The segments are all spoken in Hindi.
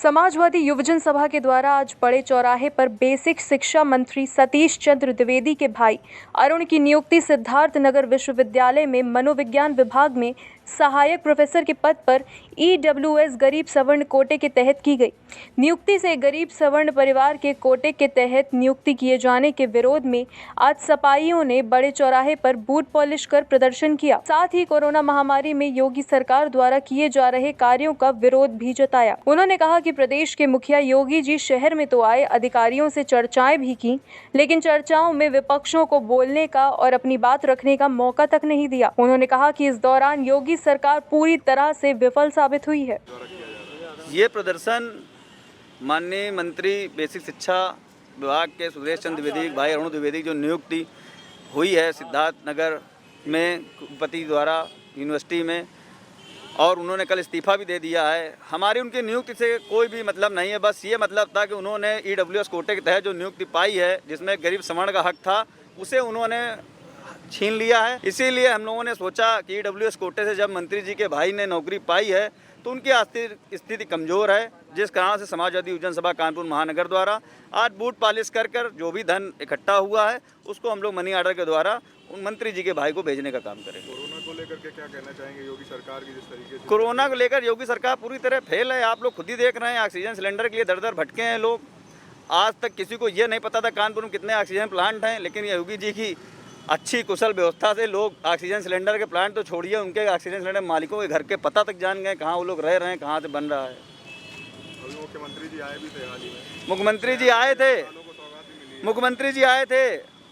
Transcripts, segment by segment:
समाजवादी युवजन सभा के द्वारा आज बड़े चौराहे पर बेसिक शिक्षा मंत्री सतीश चंद्र द्विवेदी के भाई अरुण की नियुक्ति सिद्धार्थनगर विश्वविद्यालय में मनोविज्ञान विभाग में सहायक प्रोफेसर के पद पर ईडब्ल्यूएस गरीब सवर्ण कोटे के तहत की गई। नियुक्ति से गरीब सवर्ण परिवार के कोटे के तहत नियुक्ति किए जाने के विरोध में आज सपाइयों ने बड़े चौराहे पर बूट पॉलिश कर प्रदर्शन किया। साथ ही कोरोना महामारी में योगी सरकार द्वारा किए जा रहे कार्यों का विरोध भी जताया। उन्होंने कहा कि प्रदेश के मुखिया योगी जी शहर में तो आए, अधिकारियों से चर्चाएं भी की, लेकिन चर्चाओं में विपक्षों को बोलने का और अपनी बात रखने का मौका तक नहीं दिया। उन्होंने कहा कि इस दौरान योगी सरकार पूरी तरह से विफल साबित हुई है। ये प्रदर्शन माननीय मंत्री बेसिक शिक्षा विभाग के सुरेश चंद्र द्विवेदी भाई अरुण द्विवेदी जो नियुक्ति हुई है सिद्धार्थनगर में कुलपति द्वारा यूनिवर्सिटी में, और उन्होंने कल इस्तीफा भी दे दिया है। हमारी उनकी नियुक्ति से कोई भी मतलब नहीं है, बस ये मतलब था कि उन्होंने ईडब्ल्यूएस कोटे के तहत जो नियुक्ति पाई है जिसमें गरीब सवर्ण का हक था उसे उन्होंने छीन लिया है। इसीलिए हम लोगों ने सोचा कि ईडब्ल्यूएस कोटे से जब मंत्री जी के भाई ने नौकरी पाई है तो उनकी आर्थिक स्थिति कमज़ोर है, जिस कारण से समाजवादी युवजन सभा कानपुर महानगर द्वारा आज बूट पॉलिश कर जो भी धन इकट्ठा हुआ है उसको हम लोग मनी ऑर्डर के द्वारा उन मंत्री जी के भाई को भेजने का काम करेंगे। कोरोना को लेकर के क्या कहना चाहेंगे योगी सरकार की, जिस तरीके से कोरोना को लेकर योगी सरकार पूरी तरह फेल है। आप लोग खुद ही देख रहे हैं, ऑक्सीजन सिलेंडर के लिए दर दर भटके हैं लोग। आज तक किसी को ये नहीं पता था कानपुर में कितने ऑक्सीजन प्लांट हैं, लेकिन योगी जी की अच्छी कुशल व्यवस्था से लोग ऑक्सीजन सिलेंडर के प्लांट तो छोड़िए, उनके ऑक्सीजन सिलेंडर मालिकों के घर के पता तक जान गए, कहाँ वो लोग रह रहे हैं, कहाँ से बन रहा है। अभी मुख्यमंत्री जी आए भी थे हाल ही में। मुख्यमंत्री जी आए थे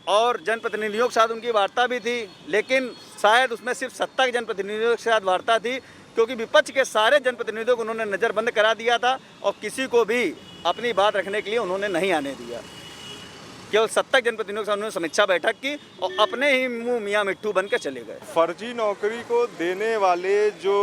और जनप्रतिनिधियों के साथ उनकी वार्ता भी थी, लेकिन शायद उसमें सिर्फ सत्ता के जनप्रतिनिधियों के साथ वार्ता थी, क्योंकि विपक्ष के सारे जनप्रतिनिधियों को उन्होंने नज़रबंद करा दिया था और किसी को भी अपनी बात रखने के लिए उन्होंने नहीं आने दिया। केवल सत्ता के जनप्रतिनिधियों के साथ उन्होंने समीक्षा बैठक की और अपने ही मुंह मियाँ मिट्ठू बन के चले गए। फर्जी नौकरी को देने वाले जो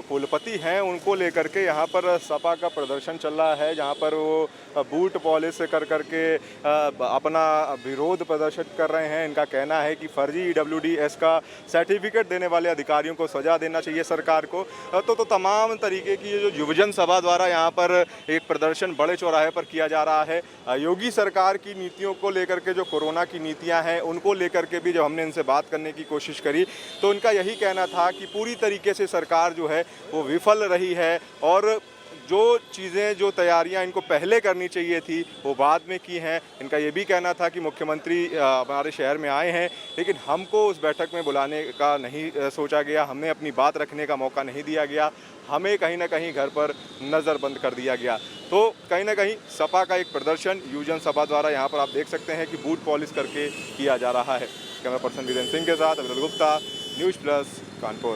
कुलपति हैं उनको लेकर के यहाँ पर सपा का प्रदर्शन चल रहा है, जहाँ पर वो बूट पॉलिश कर करके अपना विरोध प्रदर्शित कर रहे हैं। इनका कहना है कि फर्जी ईडब्ल्यूएस का सर्टिफिकेट देने वाले अधिकारियों को सजा देना चाहिए सरकार को। तो तमाम तरीके की जो युवजन सभा द्वारा यहाँ पर एक प्रदर्शन बड़े चौराहे पर किया जा रहा है। योगी सरकार की नीतियों को लेकर के, जो कोरोना की नीतियां हैं उनको लेकर के भी जब हमने इनसे बात करने की कोशिश करी तो उनका यही कहना था कि पूरी तरीके से सरकार जो है वो विफल रही है और जो चीज़ें, जो तैयारियां इनको पहले करनी चाहिए थी वो बाद में की हैं। इनका ये भी कहना था कि मुख्यमंत्री हमारे शहर में आए हैं, लेकिन हमको उस बैठक में बुलाने का नहीं सोचा गया, हमें अपनी बात रखने का मौका नहीं दिया गया, हमें कहीं ना कहीं घर पर नज़रबंद कर दिया गया। तो कहीं ना कहीं सपा का एक प्रदर्शन युवजन सभा द्वारा यहाँ पर आप देख सकते हैं कि बूट पॉलिश करके किया जा रहा है। कैमरा पर्सन वीरेंद्र सिंह के साथ अभिनव गुप्ता, न्यूज़ प्लस कानपुर।